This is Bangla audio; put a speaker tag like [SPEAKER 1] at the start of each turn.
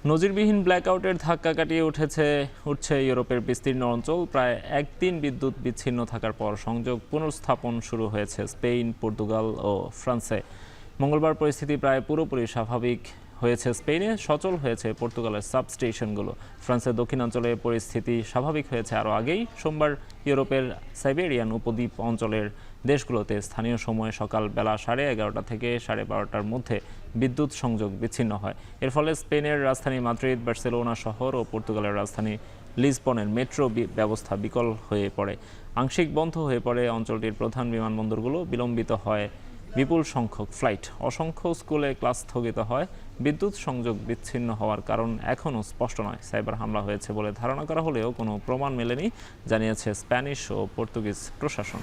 [SPEAKER 1] নজিরবিহীন ব্ল্যাকআউটের ধাক্কা কাটিয়ে উঠছে ইউরোপের বিস্তীর্ণ অঞ্চল। প্রায় একদিন বিদ্যুৎ বিচ্ছিন্ন থাকার পর সংযোগ পুনর্স্থাপন শুরু হয়েছে স্পেন, পর্তুগাল ও ফ্রান্সে। মঙ্গলবার পরিস্থিতি প্রায় পুরোপুরি স্বাভাবিক হয়েছে স্পেনে, সচল হয়েছে পর্তুগালের সাবস্টেশনগুলো। ফ্রান্সের দক্ষিণাঞ্চলে পরিস্থিতি স্বাভাবিক হয়েছে আরও আগেই। সোমবার ইউরোপের সাইবেরিয়ান উপদ্বীপ অঞ্চলের দেশগুলোতে স্থানীয় সময় সকাল বেলা 11:30 থেকে 12:30টার মধ্যে বিদ্যুৎ সংযোগ বিচ্ছিন্ন হয়। এর ফলে স্পেনের রাজধানী মাদ্রিদ, বার্সেলোনা শহর ও পর্তুগালের রাজধানী লিসবনের মেট্রো ব্যবস্থা বিকল হয়ে পড়ে। আংশিক বন্ধ হয়ে পড়ে অঞ্চলটির প্রধান বিমানবন্দরগুলো। বিলম্বিত হয় বিপুল সংখ্যক ফ্লাইট। অসংখ্য স্কুলে ক্লাস স্থগিত হয়। বিদ্যুৎ সংযোগ বিচ্ছিন্ন হওয়ার কারণ এখনও স্পষ্ট নয়। সাইবার হামলা হয়েছে বলে ধারণা করা হলেও কোনো প্রমাণ মেলেনি, জানিয়েছে স্প্যানিশ ও পর্তুগিজ প্রশাসন।